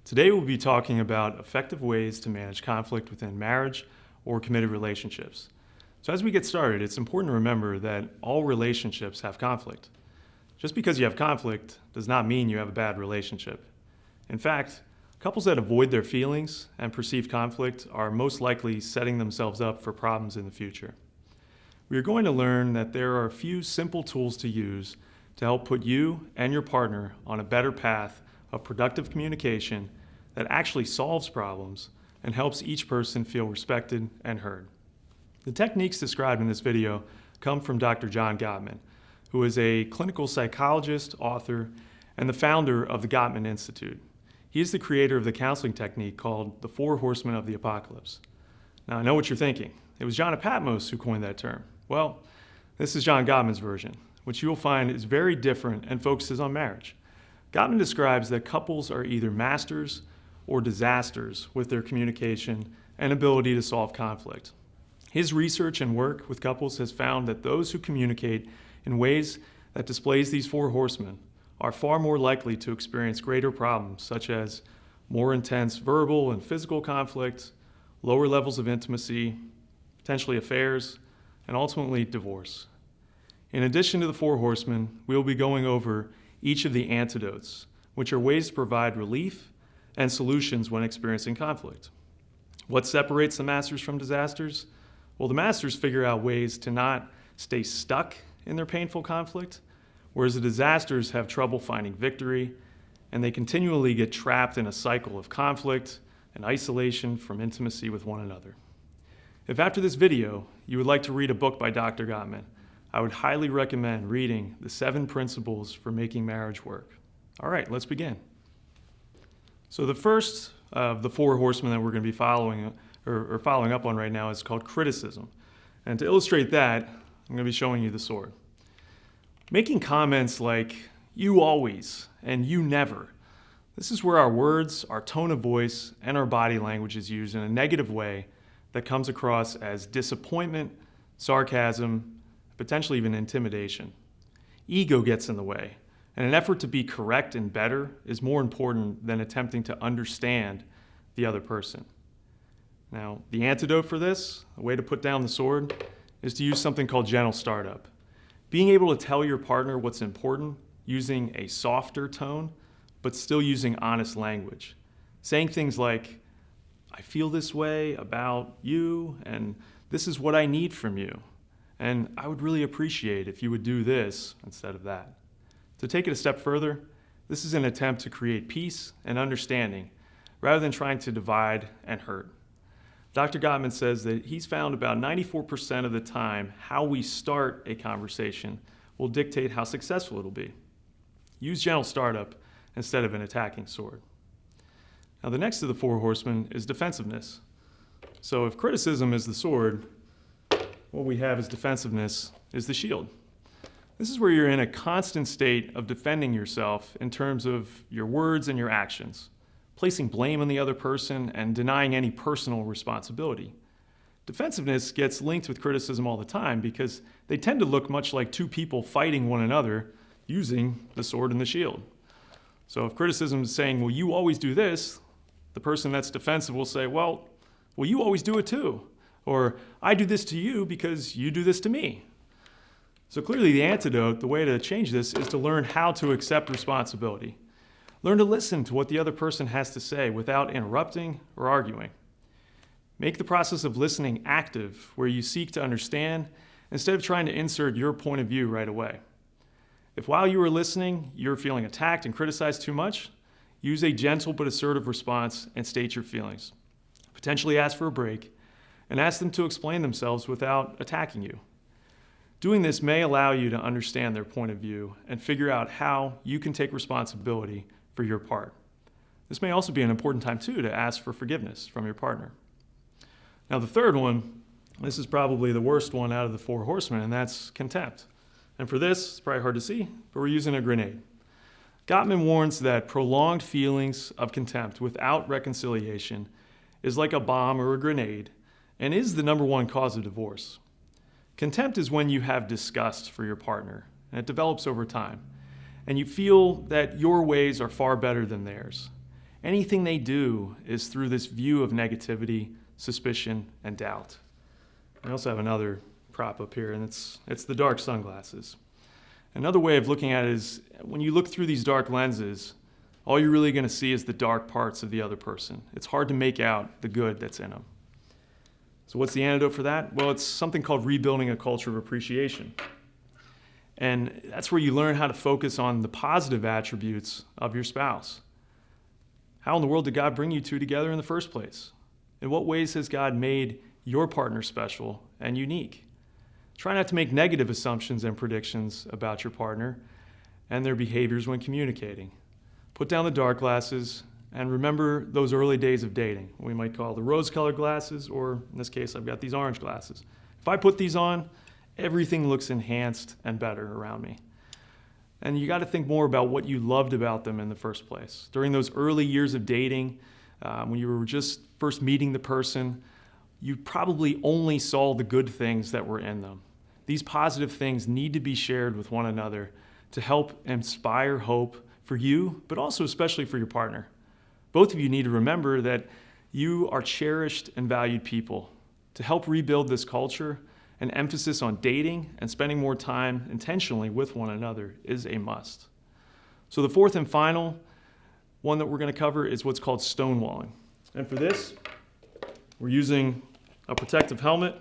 Today we'll be talking about effective ways to manage conflict within marriage or committed relationships. So as we get started, it's important to remember that all relationships have conflict. Just because you have conflict does not mean you have a bad relationship. In fact, couples that avoid their feelings and perceive conflict are most likely setting themselves up for problems in the future. We are going to learn that there are a few simple tools to use to help put you and your partner on a better path of productive communication that actually solves problems and helps each person feel respected and heard. The techniques described in this video come from Dr. John Gottman, who is a clinical psychologist, author, and the founder of the Gottman Institute. He is the creator of the counseling technique called the 4 Horsemen of the Apocalypse. Now, I know what you're thinking. It was John Patmos who coined that term. Well, this is John Gottman's version, which you will find is very different and focuses on marriage. Gottman describes that couples are either masters or disasters with their communication and ability to solve conflict. His research and work with couples has found that those who communicate in ways that displays these 4 horsemen are far more likely to experience greater problems, such as more intense verbal and physical conflict, lower levels of intimacy, potentially affairs, and ultimately divorce. In addition to the 4 horsemen, we will be going over each of the antidotes, which are ways to provide relief and solutions when experiencing conflict. What separates the masters from disasters? Well, the masters figure out ways to not stay stuck in their painful conflict, whereas the disasters have trouble finding victory, and they continually get trapped in a cycle of conflict and isolation from intimacy with one another. If after this video you would like to read a book by Dr. Gottman, I would highly recommend reading The 7 Principles for Making Marriage Work. All right, let's begin. So the first of the 4 horsemen that we're going to be following up on right now is called criticism. And to illustrate that, I'm going to be showing you the sword. Making comments like, "you always," and "you never." This is where our words, our tone of voice, and our body language is used in a negative way that comes across as disappointment, sarcasm, potentially even intimidation. Ego gets in the way, and an effort to be correct and better is more important than attempting to understand the other person. Now, the antidote for this, a way to put down the sword, is to use something called gentle startup. Being able to tell your partner what's important using a softer tone, but still using honest language. Saying things like, "I feel this way about you, and this is what I need from you. And I would really appreciate if you would do this instead of that." To take it a step further, this is an attempt to create peace and understanding rather than trying to divide and hurt. Dr. Gottman says that he's found about 94% of the time how we start a conversation will dictate how successful it'll be. Use gentle startup instead of an attacking sword. Now, the next of the 4 horsemen is defensiveness. So if criticism is the sword, what we have as defensiveness is the shield. This is where you're in a constant state of defending yourself in terms of your words and your actions, placing blame on the other person and denying any personal responsibility. Defensiveness gets linked with criticism all the time because they tend to look much like 2 people fighting one another using the sword and the shield. So if criticism is saying, "well, you always do this," the person that's defensive will say, well, you always do it too. Or, "I do this to you because you do this to me." So clearly the antidote, the way to change this, is to learn how to accept responsibility. Learn to listen to what the other person has to say without interrupting or arguing. Make the process of listening active, where you seek to understand instead of trying to insert your point of view right away. If while you are listening, you're feeling attacked and criticized too much, use a gentle but assertive response and state your feelings. Potentially ask for a break and ask them to explain themselves without attacking you. Doing this may allow you to understand their point of view and figure out how you can take responsibility for your part. This may also be an important time too to ask for forgiveness from your partner. Now the third one, this is probably the worst one out of the 4 horsemen, and that's contempt. And for this, it's probably hard to see, but we're using a grenade. Gottman warns that prolonged feelings of contempt without reconciliation is like a bomb or a grenade and is the #1 cause of divorce. Contempt is when you have disgust for your partner, and it develops over time, and you feel that your ways are far better than theirs. anything they do is through this view of negativity, suspicion, and doubt. I also have another prop up here, and it's the dark sunglasses. Another way of looking at it is when you look through these dark lenses, all you're really going to see is the dark parts of the other person. It's hard to make out the good that's in them. So what's the antidote for that? Well, it's something called rebuilding a culture of appreciation. And that's where you learn how to focus on the positive attributes of your spouse. How in the world did God bring you two together in the first place? In what ways has God made your partner special and unique? Try not to make negative assumptions and predictions about your partner and their behaviors when communicating. Put down the dark glasses and remember those early days of dating. We might call the rose-colored glasses, or in this case, I've got these orange glasses. If I put these on, everything looks enhanced and better around me. And you got to think more about what you loved about them in the first place. During those early years of dating, when you were just first meeting the person, you probably only saw the good things that were in them. These positive things need to be shared with one another to help inspire hope for you, but also especially for your partner. Both of you need to remember that you are cherished and valued people. To help rebuild this culture, an emphasis on dating and spending more time intentionally with one another is a must. So the fourth and final one that we're going to cover is what's called stonewalling. And for this, we're using a protective helmet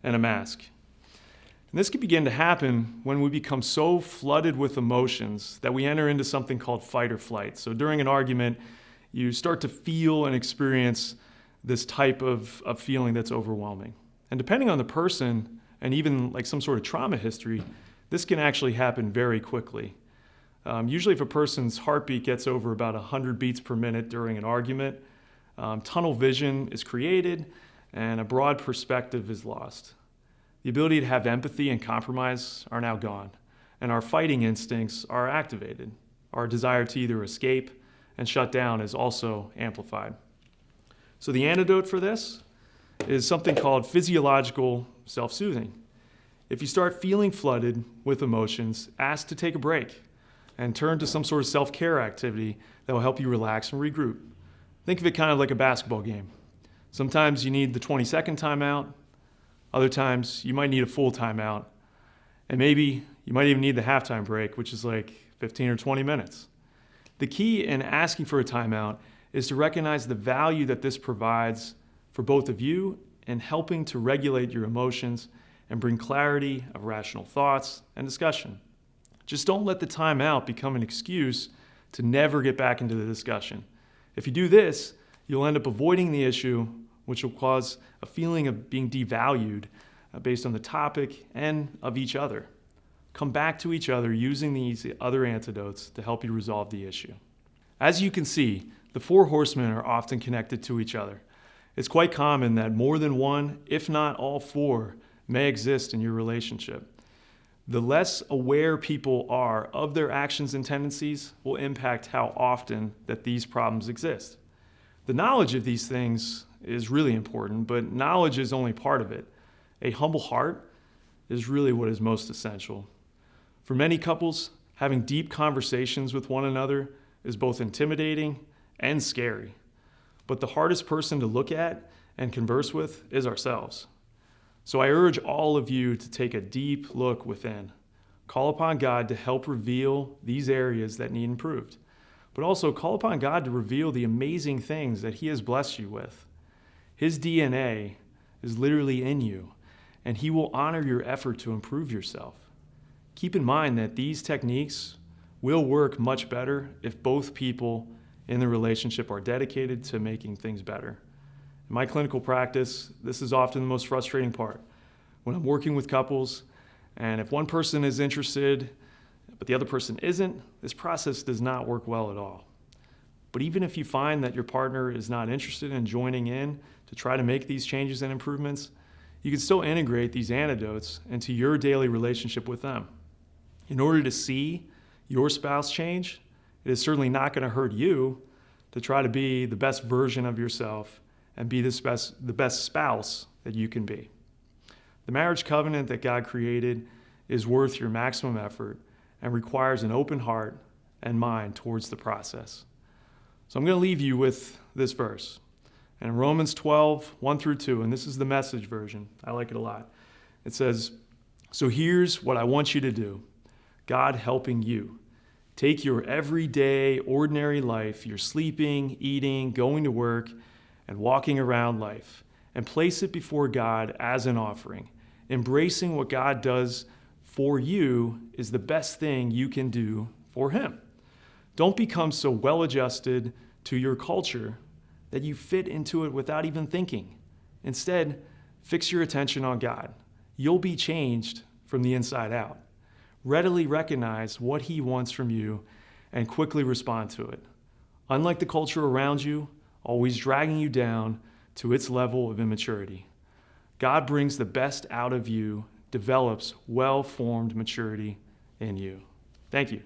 and a mask. And this can begin to happen when we become so flooded with emotions that we enter into something called fight or flight. So during an argument, you start to feel and experience this type of feeling that's overwhelming. And depending on the person, and even like some sort of trauma history, this can actually happen very quickly. Usually if a person's heartbeat gets over about 100 beats per minute during an argument, tunnel vision is created and a broad perspective is lost. The ability to have empathy and compromise are now gone, and our fighting instincts are activated. Our desire to either escape and shut down is also amplified. So the antidote for this is something called physiological self-soothing. If you start feeling flooded with emotions, ask to take a break and turn to some sort of self-care activity that will help you relax and regroup. Think of it kind of like a basketball game. Sometimes you need the 20-second timeout. Other times you might need a full timeout. And maybe you might even need the halftime break, which is like 15 or 20 minutes. The key in asking for a timeout is to recognize the value that this provides for both of you in helping to regulate your emotions and bring clarity of rational thoughts and discussion. Just don't let the timeout become an excuse to never get back into the discussion. If you do this, you'll end up avoiding the issue, which will cause a feeling of being devalued based on the topic and of each other. Come back to each other using these other antidotes to help you resolve the issue. As you can see, the four horsemen are often connected to each other. It's quite common that more than one, if not all four, may exist in your relationship. The less aware people are of their actions and tendencies will impact how often that these problems exist. The knowledge of these things is really important, but knowledge is only part of it. A humble heart is really what is most essential. For many couples, having deep conversations with one another is both intimidating and scary. But the hardest person to look at and converse with is ourselves. So I urge all of you to take a deep look within. Call upon God to help reveal these areas that need improved. But also call upon God to reveal the amazing things that He has blessed you with. His DNA is literally in you, and He will honor your effort to improve yourself. Keep in mind that these techniques will work much better if both people in the relationship are dedicated to making things better. In my clinical practice, this is often the most frustrating part. When I'm working with couples, and if one person is interested, but the other person isn't, this process does not work well at all. But even if you find that your partner is not interested in joining in to try to make these changes and improvements, you can still integrate these antidotes into your daily relationship with them. In order to see your spouse change, it is certainly not going to hurt you to try to be the best version of yourself and be the best spouse that you can be. The marriage covenant that God created is worth your maximum effort and requires an open heart and mind towards the process. So I'm going to leave you with this verse. And in Romans 12, 1 through 2, and this is the Message version. I like it a lot. It says, "So here's what I want you to do. God helping you. Take your everyday, ordinary life, your sleeping, eating, going to work, and walking around life, and place it before God as an offering. Embracing what God does for you is the best thing you can do for Him. Don't become so well-adjusted to your culture that you fit into it without even thinking. Instead, fix your attention on God. You'll be changed from the inside out. Readily recognize what He wants from you and quickly respond to it. Unlike the culture around you, always dragging you down to its level of immaturity. God brings the best out of you, develops well-formed maturity in you." Thank you.